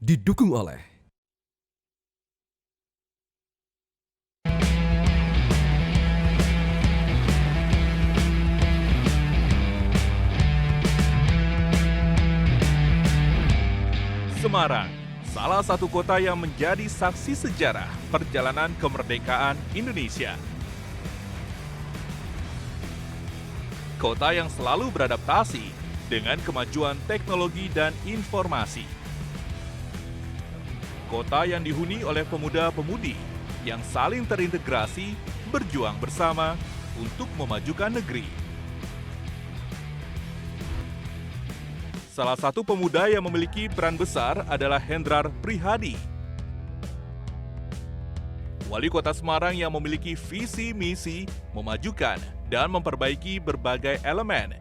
didukung oleh Semarang, salah satu kota yang menjadi saksi sejarah perjalanan kemerdekaan Indonesia. Kota yang selalu beradaptasi dengan kemajuan teknologi dan informasi. Kota yang dihuni oleh pemuda-pemudi yang saling terintegrasi, berjuang bersama untuk memajukan negeri. Salah satu pemuda yang memiliki peran besar adalah Hendrar Prihadi. Wali Kota Semarang yang memiliki visi misi memajukan dan memperbaiki berbagai elemen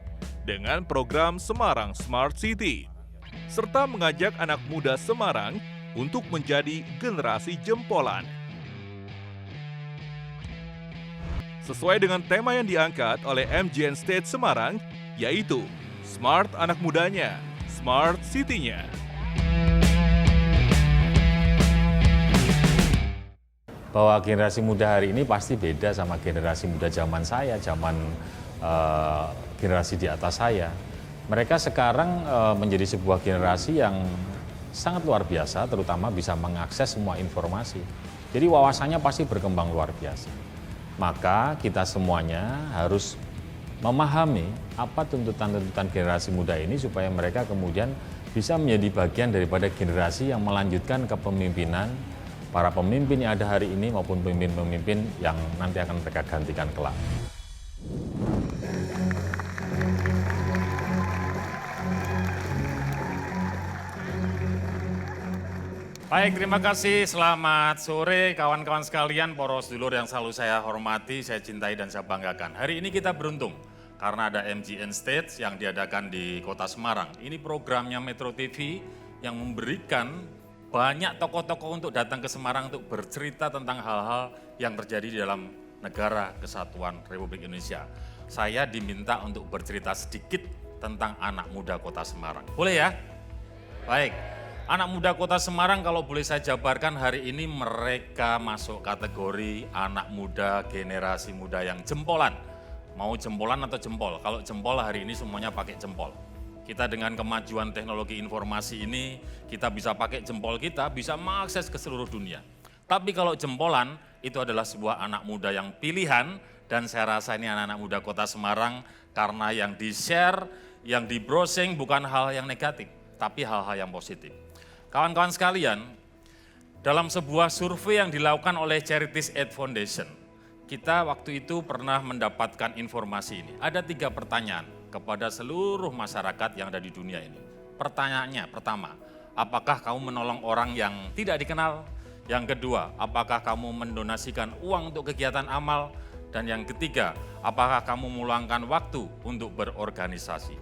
dengan program Semarang Smart City, serta mengajak anak muda Semarang untuk menjadi generasi jempolan. Sesuai dengan tema yang diangkat oleh MJN State Semarang, yaitu Smart Anak Mudanya, Smart City-nya. Bahwa generasi muda hari ini pasti beda sama generasi muda zaman saya, generasi di atas saya. Mereka sekarang menjadi sebuah generasi yang sangat luar biasa, terutama bisa mengakses semua informasi. Jadi wawasannya pasti berkembang luar biasa. Maka kita semuanya harus memahami apa tuntutan-tuntutan generasi muda ini supaya mereka kemudian bisa menjadi bagian daripada generasi yang melanjutkan kepemimpinan para pemimpin yang ada hari ini maupun pemimpin-pemimpin yang nanti akan mereka gantikan kelak. Baik, terima kasih. Selamat sore kawan-kawan sekalian, poros dulur yang selalu saya hormati, saya cintai dan saya banggakan. Hari ini kita beruntung karena ada MJN Stage yang diadakan di Kota Semarang. Ini programnya Metro TV yang memberikan banyak tokoh-tokoh untuk datang ke Semarang untuk bercerita tentang hal-hal yang terjadi di dalam negara kesatuan Republik Indonesia. Saya diminta untuk bercerita sedikit tentang anak muda Kota Semarang. Boleh ya? Baik. Anak muda Kota Semarang kalau boleh saya jabarkan hari ini mereka masuk kategori anak muda generasi muda yang jempolan. Mau jempolan atau jempol? Kalau jempol hari ini semuanya pakai jempol. Kita dengan kemajuan teknologi informasi ini, kita bisa pakai jempol kita, bisa mengakses ke seluruh dunia. Tapi kalau jempolan, itu adalah sebuah anak muda yang pilihan, dan saya rasa ini anak-anak muda Kota Semarang, karena yang di-share, yang di-browsing bukan hal yang negatif, tapi hal-hal yang positif. Kawan-kawan sekalian, dalam sebuah survei yang dilakukan oleh Charities Aid Foundation, kita waktu itu pernah mendapatkan informasi ini. Ada 3 pertanyaan kepada seluruh masyarakat yang ada di dunia ini. Pertanyaannya pertama, apakah kamu menolong orang yang tidak dikenal? Yang kedua, apakah kamu mendonasikan uang untuk kegiatan amal? Dan yang ketiga, apakah kamu meluangkan waktu untuk berorganisasi?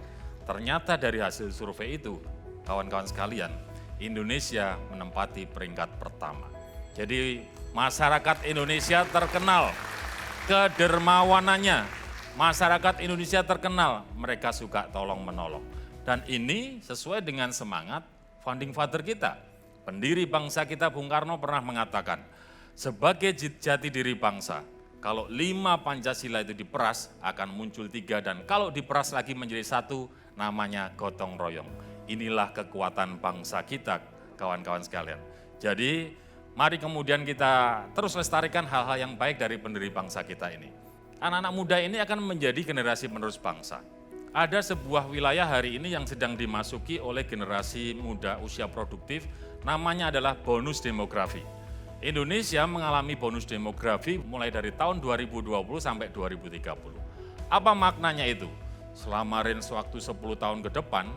Ternyata dari hasil survei itu, kawan-kawan sekalian, Indonesia menempati peringkat pertama. Jadi masyarakat Indonesia terkenal kedermawanannya. Masyarakat Indonesia terkenal mereka suka tolong menolong. Dan ini sesuai dengan semangat founding father kita. Pendiri bangsa kita Bung Karno pernah mengatakan, sebagai jati diri bangsa, kalau 5 Pancasila itu diperas akan muncul 3, dan kalau diperas lagi menjadi 1 namanya gotong royong. Inilah kekuatan bangsa kita, kawan-kawan sekalian. Jadi, mari kemudian kita terus lestarikan hal-hal yang baik dari pendiri bangsa kita ini. Anak-anak muda ini akan menjadi generasi penerus bangsa. Ada sebuah wilayah hari ini yang sedang dimasuki oleh generasi muda usia produktif, namanya adalah bonus demografi. Indonesia mengalami bonus demografi mulai dari tahun 2020 sampai 2030. Apa maknanya itu? Selama range waktu 10 tahun ke depan,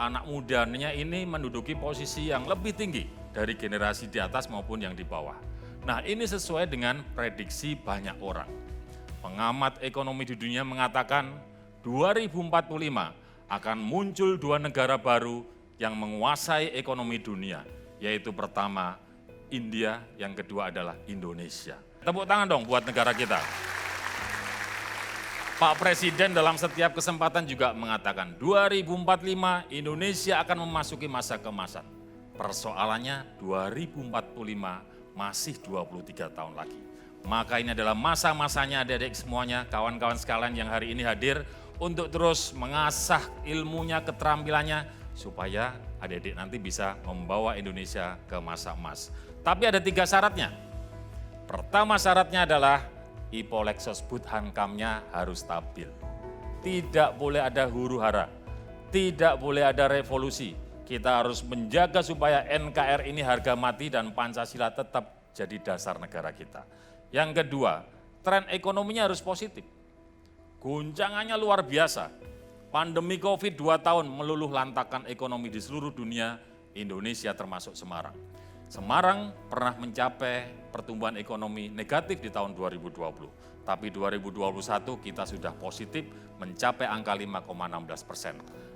anak mudanya ini menduduki posisi yang lebih tinggi dari generasi di atas maupun yang di bawah. Nah, ini sesuai dengan prediksi banyak orang. Pengamat ekonomi di dunia mengatakan 2045 akan muncul 2 negara baru yang menguasai ekonomi dunia, yaitu pertama India, yang kedua adalah Indonesia. Tepuk tangan dong buat negara kita. Pak Presiden dalam setiap kesempatan juga mengatakan 2045 Indonesia akan memasuki masa keemasan. Persoalannya 2045 masih 23 tahun lagi. Maka ini adalah masa-masanya adik-adik semuanya, kawan-kawan sekalian yang hari ini hadir untuk terus mengasah ilmunya, keterampilannya, supaya adik-adik nanti bisa membawa Indonesia ke masa emas. Tapi ada 3 syaratnya. Pertama syaratnya adalah IPO Lexos Boot Hankamnya harus stabil. Tidak boleh ada huru-hara, tidak boleh ada revolusi. Kita harus menjaga supaya NKRI ini harga mati dan Pancasila tetap jadi dasar negara kita. Yang kedua, tren ekonominya harus positif. Guncangannya luar biasa. Pandemi COVID 2 tahun meluluh lantakan ekonomi di seluruh dunia, Indonesia termasuk Semarang. Semarang pernah mencapai pertumbuhan ekonomi negatif di tahun 2020. Tapi 2021 kita sudah positif mencapai angka 5,16%.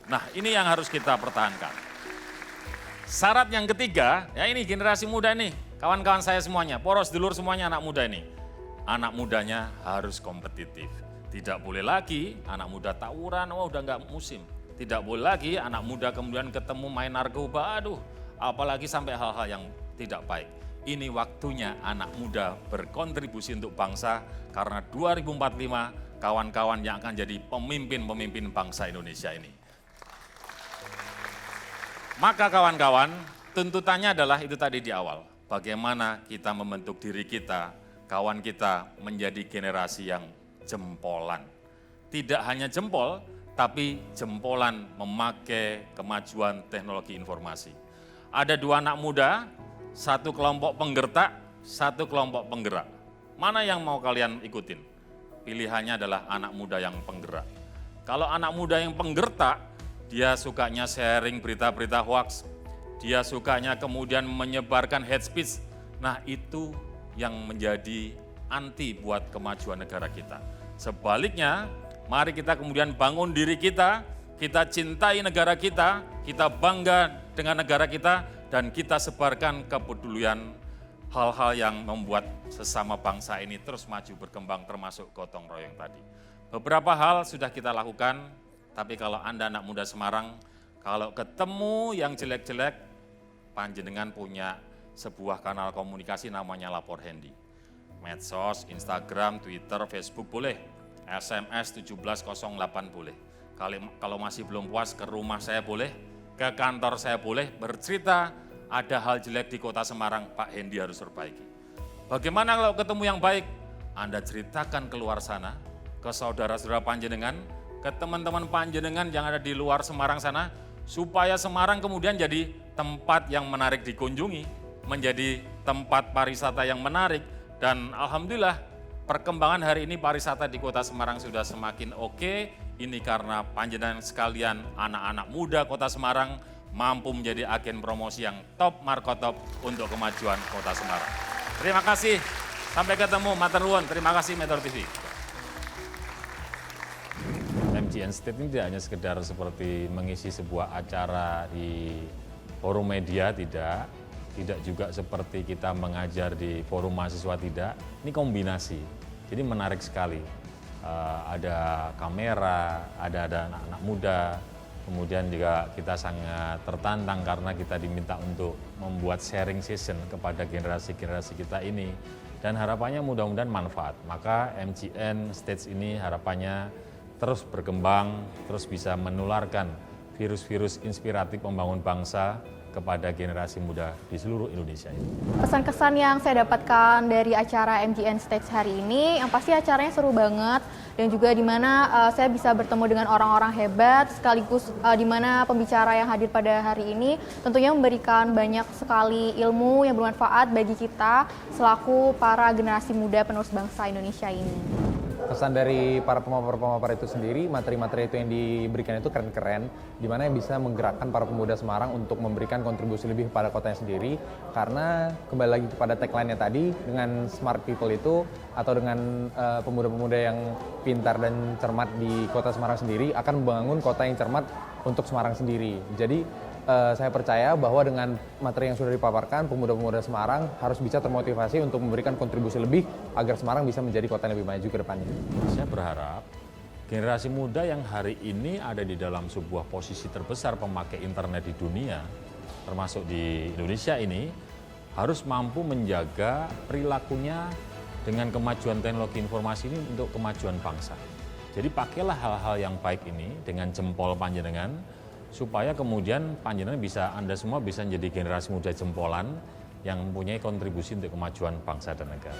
Nah, ini yang harus kita pertahankan. Syarat yang ketiga, ya ini generasi muda ini, kawan-kawan saya semuanya, poros dulur semuanya anak muda ini. Anak mudanya harus kompetitif. Tidak boleh lagi anak muda tawuran, udah nggak musim. Tidak boleh lagi anak muda kemudian ketemu main narkoba, aduh, apalagi sampai hal-hal yang tidak baik. Ini waktunya anak muda berkontribusi untuk bangsa, karena 2045 kawan-kawan yang akan jadi pemimpin-pemimpin bangsa Indonesia ini. Maka kawan-kawan, tuntutannya adalah itu tadi di awal. Bagaimana kita membentuk diri kita, kawan kita menjadi generasi yang jempolan. Tidak hanya jempol, tapi jempolan memakai kemajuan teknologi informasi. Ada 2 anak muda, 1 kelompok penggertak, 1 kelompok penggerak. Mana yang mau kalian ikutin? Pilihannya adalah anak muda yang penggerak. Kalau anak muda yang penggertak, dia sukanya sharing berita-berita hoax, dia sukanya kemudian menyebarkan hate speech. Nah, itu yang menjadi anti buat kemajuan negara kita. Sebaliknya, mari kita kemudian bangun diri kita cintai negara kita bangga dengan negara kita, dan kita sebarkan kepedulian hal-hal yang membuat sesama bangsa ini terus maju berkembang, termasuk gotong royong tadi. Beberapa hal sudah kita lakukan, tapi kalau Anda anak muda Semarang, kalau ketemu yang jelek-jelek, panjenengan punya sebuah kanal komunikasi namanya Lapor Handy. Medsos, Instagram, Twitter, Facebook boleh, SMS 1708 boleh. Kalau masih belum puas, ke rumah saya boleh, ke kantor saya boleh, bercerita ada hal jelek di kota Semarang, Pak Hendy harus perbaiki. Bagaimana kalau ketemu yang baik? Anda ceritakan keluar sana, ke saudara-saudara panjenengan, ke teman-teman panjenengan yang ada di luar Semarang sana, supaya Semarang kemudian jadi tempat yang menarik dikunjungi, menjadi tempat pariwisata yang menarik. Dan alhamdulillah perkembangan hari ini pariwisata di kota Semarang sudah semakin oke. Ini karena panjenengan sekalian anak-anak muda kota Semarang mampu menjadi agen promosi yang top markotop untuk kemajuan kota Semarang. Terima kasih, sampai ketemu, matur nuwun. Terima kasih Metro TV. MGN State ini tidak hanya sekedar seperti mengisi sebuah acara di forum media, tidak juga seperti kita mengajar di forum mahasiswa, tidak. Ini kombinasi, jadi menarik sekali. Ada kamera, ada anak-anak muda, kemudian juga kita sangat tertantang karena kita diminta untuk membuat sharing session kepada generasi-generasi kita ini. Dan harapannya mudah-mudahan manfaat. Maka MGN Stage ini harapannya terus berkembang, terus bisa menularkan virus-virus inspiratif membangun bangsa kepada generasi muda di seluruh Indonesia ini. Pesan-kesan yang saya dapatkan dari acara MGN Stage hari ini, yang pasti acaranya seru banget, dan juga di mana saya bisa bertemu dengan orang-orang hebat, sekaligus di mana pembicara yang hadir pada hari ini tentunya memberikan banyak sekali ilmu yang bermanfaat bagi kita selaku para generasi muda penerus bangsa Indonesia ini. Pesan dari para pemapar-pemapar itu sendiri, materi-materi itu yang diberikan itu keren-keren, di mana yang bisa menggerakkan para pemuda Semarang untuk memberikan kontribusi lebih kepada kotanya sendiri, karena kembali lagi kepada tagline-nya tadi, dengan smart people itu, atau dengan pemuda-pemuda yang pintar dan cermat di kota Semarang sendiri, akan membangun kota yang cermat untuk Semarang sendiri. Jadi saya percaya bahwa dengan materi yang sudah dipaparkan, pemuda-pemuda Semarang harus bisa termotivasi untuk memberikan kontribusi lebih agar Semarang bisa menjadi kota yang lebih maju ke depannya. Saya berharap generasi muda yang hari ini ada di dalam sebuah posisi terbesar pemakai internet di dunia, termasuk di Indonesia ini, harus mampu menjaga perilakunya dengan kemajuan teknologi informasi ini untuk kemajuan bangsa. Jadi pakailah hal-hal yang baik ini dengan jempol panjenengan, supaya kemudian panjenengan bisa, Anda semua bisa menjadi generasi muda jempolan yang mempunyai kontribusi untuk kemajuan bangsa dan negara.